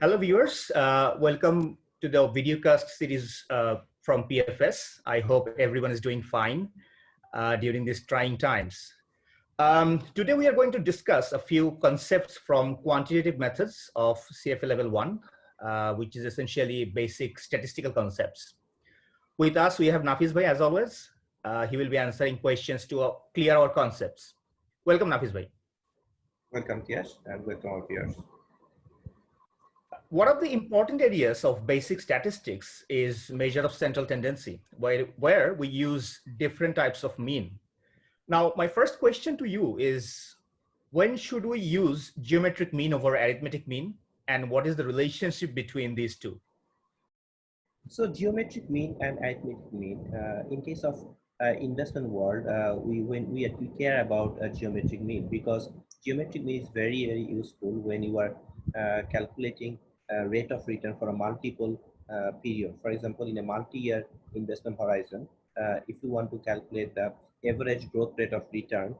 Hello, viewers. Welcome to the videocast series from PFS. I hope everyone is doing fine during these trying times. Today, we are going to discuss a few concepts from quantitative methods of CFA Level 1, which is essentially basic statistical concepts. With us, we have Nafis Bhai, as always. He will be answering questions to clear our concepts. Welcome, Nafis Bhai. Welcome, Tiash, and welcome our viewers. One of the important areas of basic statistics is measure of central tendency, where we use different types of mean. Now, my first question to you is, when should we use geometric mean over arithmetic mean, and what is the relationship between these two? So geometric mean and arithmetic mean, in case of investment world, we care about geometric mean, because geometric mean is very useful when you are calculating rate of return for a multiple period. For example, in a multi-year investment horizon, if you want to calculate the average growth rate of return,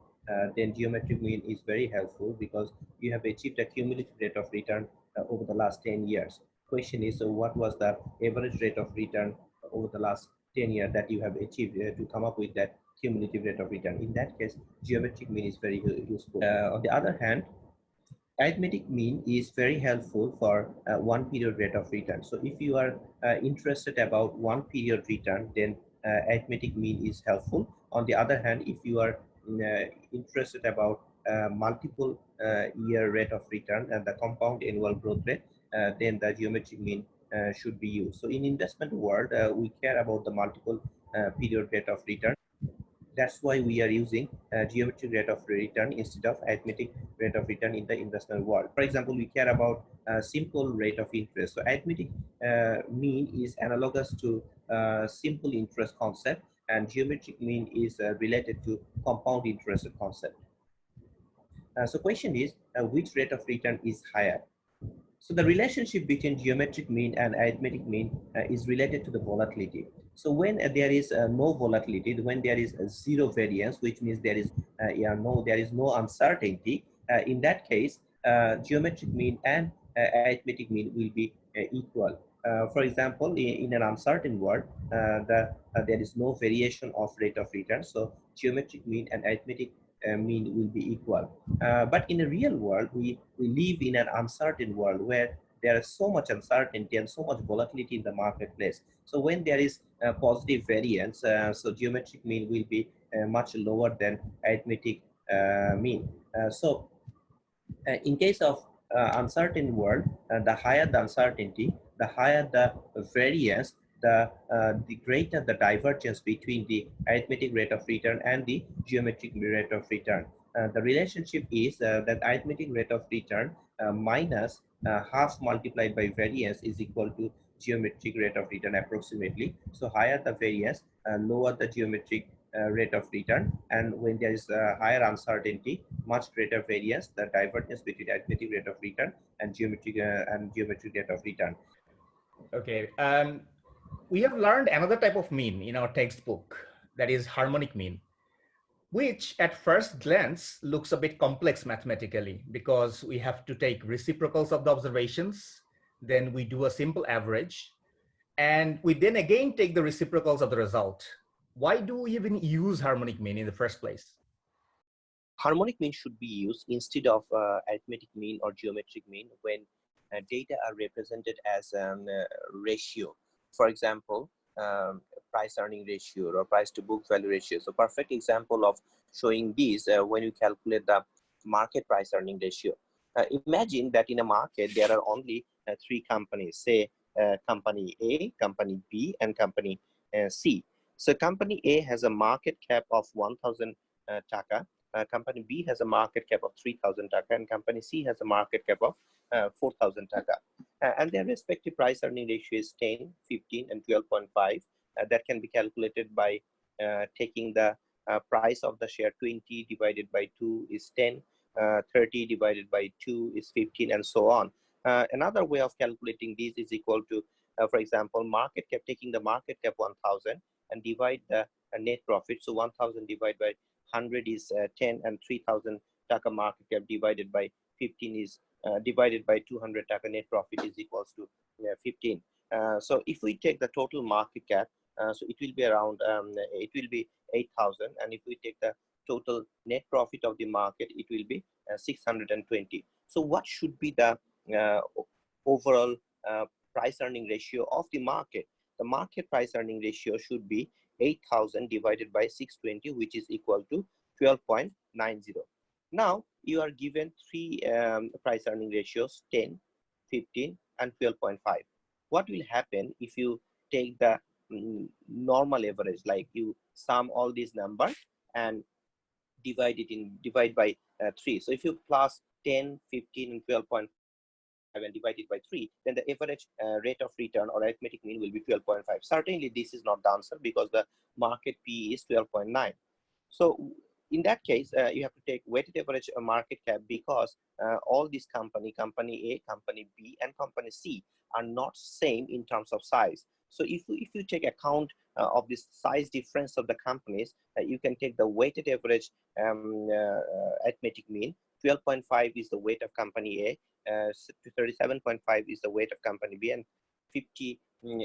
then geometric mean is very helpful, because you have achieved a cumulative rate of return over the last 10 years. Question is, so what was the average rate of return over the last 10 years that you have achieved to come up with that cumulative rate of return? In that case, geometric mean is very useful. On the other hand, arithmetic mean is very helpful for one period rate of return. So if you are interested about one period return, then arithmetic mean is helpful. On the other hand, if you are interested about multiple year rate of return and the compound annual growth rate, then the geometric mean should be used. So in investment world, we care about the multiple period rate of return. That's why we are using geometric rate of return instead of arithmetic rate of return in the investment world. For example, we care about simple rate of interest. So arithmetic mean is analogous to simple interest concept, and geometric mean is related to compound interest concept. So question is, which rate of return is higher? So the relationship between geometric mean and arithmetic mean is related to the volatility. So when there is no volatility, when there is zero variance, which means there is no uncertainty, in that case, geometric mean and arithmetic mean will be equal. For example, in an uncertain world, there is no variation of rate of return, so geometric mean and arithmetic mean will be equal. But in a real world, we live in an uncertain world where there is so much uncertainty and so much volatility in the marketplace. So when there is a positive variance, so geometric mean will be much lower than arithmetic mean. In case of uncertain world, the higher the uncertainty, the higher the variance, the greater the divergence between the arithmetic rate of return and the geometric rate of return. The relationship is that arithmetic rate of return minus half multiplied by variance is equal to geometric rate of return approximately. So higher the variance, lower the geometric rate of return, and when there is a higher uncertainty, much greater variance, the divergence between arithmetic rate of return and geometric rate of return. Okay, we have learned another type of mean in our textbook, that is harmonic mean, which at first glance looks a bit complex mathematically, because we have to take reciprocals of the observations, then we do a simple average, and we then again take the reciprocals of the result. Why do we even use harmonic mean in the first place? Harmonic mean should be used instead of arithmetic mean or geometric mean when data are represented as a ratio. For example, price earning ratio or price to book value ratio. So perfect example of showing these when you calculate the market price earning ratio. Imagine that in a market there are only three companies, say company A, company B, and company C. So company A has a market cap of 1,000 taka. Company B has a market cap of 3,000 taka, and company C has a market cap of 4,000 taka. And their respective price earning ratio is 10, 15, and 12.5. That can be calculated by taking the price of the share. 20 divided by 2 is 10, 30 divided by 2 is 15, and so on. Another way of calculating these is equal to, for example, market cap, taking the market cap 1,000 and divide the net profit. So 1,000 divided by 100 is 10, and 3,000 taka market cap divided by 15 is divided by 200 taka net profit is equals to 15. So if we take the total market cap, so it will be around, it will be 8,000. And if we take the total net profit of the market, it will be 620. So what should be the overall price earning ratio of the market? The market price earning ratio should be 8,000 divided by 620, which is equal to 12.90. Now you are given three price earning ratios, 10, 15, and 12.5. What will happen if you take the normal average, like you sum all these numbers and divide by 3? So if you plus 10, 15, and 12.5 and divide it by 3, then the average rate of return or arithmetic mean will be 12.5. Certainly this is not the answer because the market P is 12.9. So in that case, you have to take weighted average market cap, because all these company A, company B, and company C are not same in terms of size. So if you take account of this size difference of the companies, you can take the weighted average arithmetic mean. 12.5 is the weight of company A, 37.5 is the weight of company B, and 50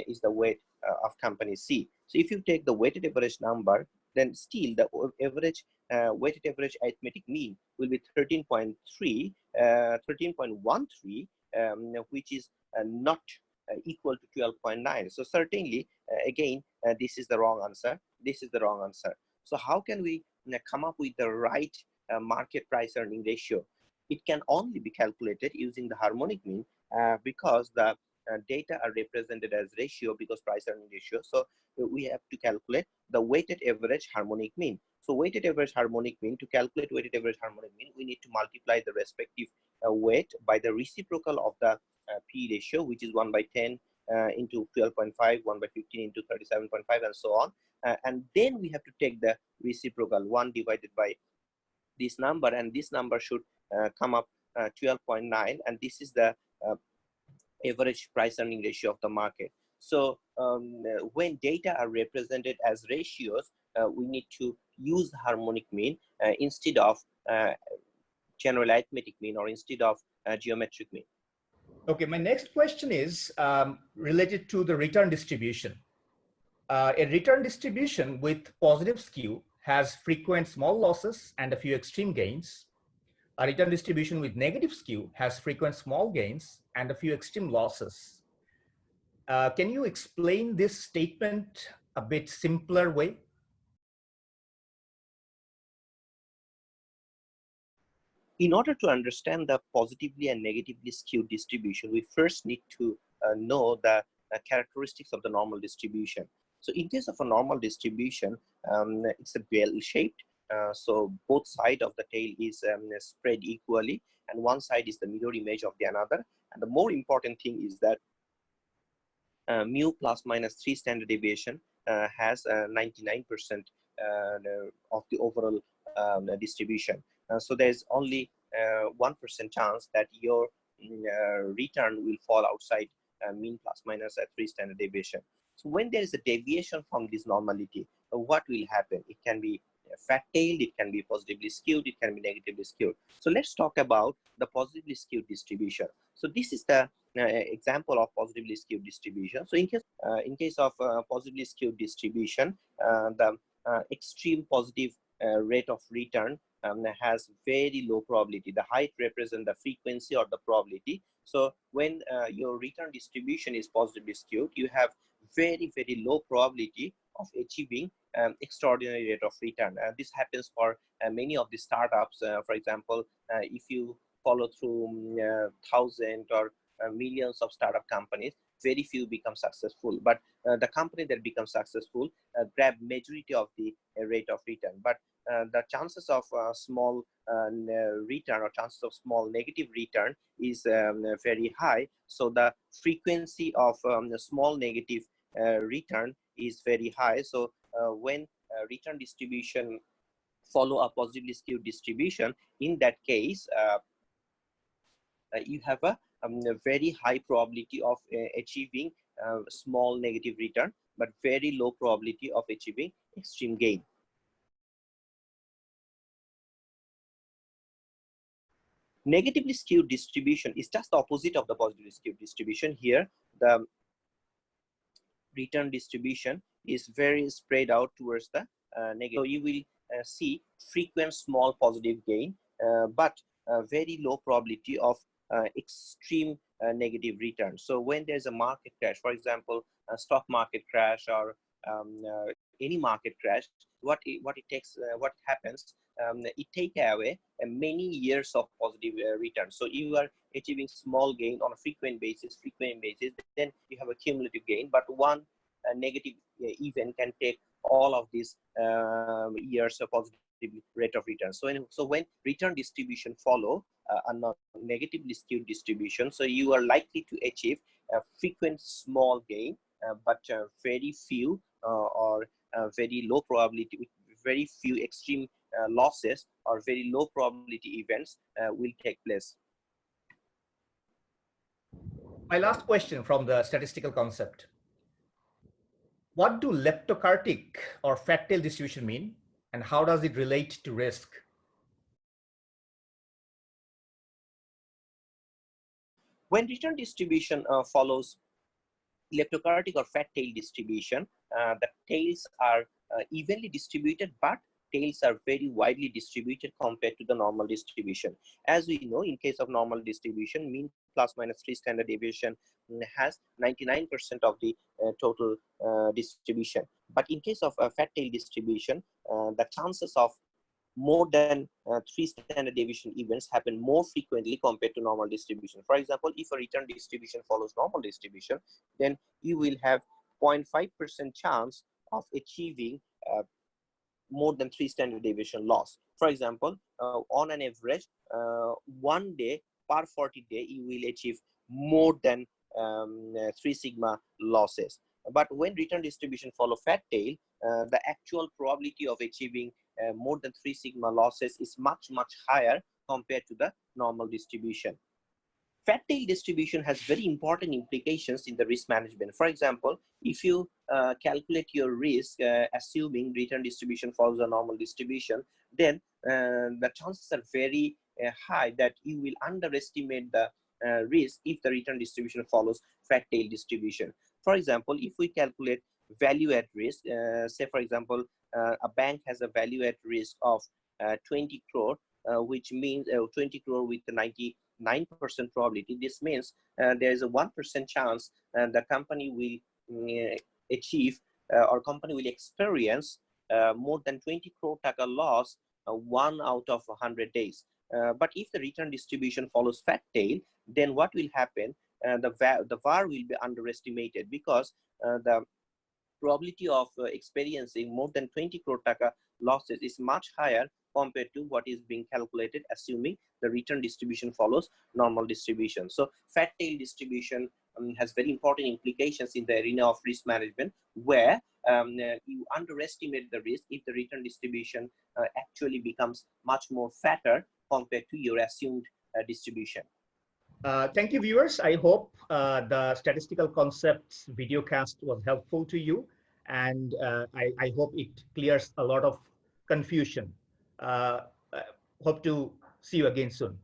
is the weight of company C. So if you take the weighted average number, then still the average weighted average arithmetic mean will be 13.13, which is not equal to 12.9. So certainly, again, this is the wrong answer. This is the wrong answer. So how can we come up with the right market price earning ratio? It can only be calculated using the harmonic mean, because the data are represented as ratio, because price earning ratio. So we have to calculate the weighted average harmonic mean. So weighted average harmonic mean, to calculate weighted average harmonic mean, we need to multiply the respective weight by the reciprocal of the P ratio, which is 1 by 10 into 12.5, 1 by 15 into 37.5, and so on. And then we have to take the reciprocal 1 divided by this number, and this number should come up 12.9, and this is the average price earning ratio of the market. So when data are represented as ratios, we need to use the harmonic mean instead of general arithmetic mean, or instead of geometric mean. Okay, my next question is related to the return distribution. A return distribution with positive skew has frequent small losses and a few extreme gains. A return distribution with negative skew has frequent small gains and a few extreme losses. Can you explain this statement a bit simpler way? In order to understand the positively and negatively skewed distribution, we first need to know the characteristics of the normal distribution. So in case of a normal distribution, it's a bell-shaped. So both sides of the tail is spread equally, and one side is the mirror image of the another. And the more important thing is that mu plus minus 3 standard deviation has 99% of the overall distribution. So there's only 1% chance that your return will fall outside mean plus minus 3 standard deviation. So when there is a deviation from this normality, what will happen? It can be fat-tailed, it can be positively skewed, it can be negatively skewed. So let's talk about the positively skewed distribution. So this is the example of positively skewed distribution. So in case of positively skewed distribution, the extreme positive rate of return has very low probability. The height represents the frequency or the probability. So when your return distribution is positively skewed, you have very low probability of achieving extraordinary rate of return. This happens for many of the startups. For example, if you follow through 1,000 or millions of startup companies, very few become successful. But the company that becomes successful grab majority of the rate of return. But the chances of small return or chances of small negative return is very high. So the frequency of the small negative return is very high. So when return distribution follow a positively skewed distribution, in that case, you have a very high probability of achieving small negative return, but very low probability of achieving extreme gain. Negatively skewed distribution is just the opposite of the positively skewed distribution. Here, the return distribution is very spread out towards the negative. So you will see frequent small positive gain, but very low probability of extreme negative return. So when there's a market crash, for example, a stock market crash or any market crash, what happens, it take away many years of positive return. So you are achieving small gain on a frequent basis, then you have a cumulative gain, but one negative event can take all of these years of positive rate of return. So when return distribution follow a negatively skewed distribution, so you are likely to achieve a frequent small gain, but very few or very low probability, with very few extreme losses or very low probability events will take place. My last question from the statistical concept. What do leptokartic or fat tail distribution mean, and how does it relate to risk? When return distribution follows leptokartic or fat tail distribution, the tails are evenly distributed, but tails are very widely distributed compared to the normal distribution. As we know, in case of normal distribution, mean plus minus 3 standard deviation has 99% of the total distribution. But in case of fat tail distribution, the chances of more than 3 standard deviation events happen more frequently compared to normal distribution. For example, if a return distribution follows normal distribution, then you will have 0.5% chance of achieving more than 3 standard deviation loss. For example, on an average, one day per 40 day, you will achieve more than 3 sigma losses. But when return distribution follow fat tail, the actual probability of achieving more than 3 sigma losses is much higher compared to the normal distribution. Fat tail distribution has very important implications in the risk management. For example, if you calculate your risk assuming return distribution follows a normal distribution, then the chances are very high that you will underestimate the risk if the return distribution follows fat tail distribution. For example, if we calculate value at risk, say for example, a bank has a value at risk of 20 crore, which means 20 crore with 99% probability. This means there is a 1% chance the company will achieve or company will experience more than 20 crore taka loss 1 out of 100 days. But if the return distribution follows fat tail, then what will happen? The VAR will be underestimated, because the probability of experiencing more than 20 crore taka losses is much higher compared to what is being calculated assuming the return distribution follows normal distribution. So fat tail distribution has very important implications in the arena of risk management, where you underestimate the risk if the return distribution actually becomes much more fatter compared to your assumed distribution. Thank you, viewers. I hope the statistical concepts videocast was helpful to you, and I hope it clears a lot of confusion. Hope to see you again soon.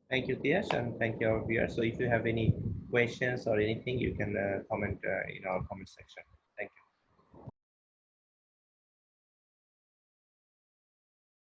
Thank you, Tiash, and thank you, our viewers. So if you have any questions or anything, you can comment in our comment section.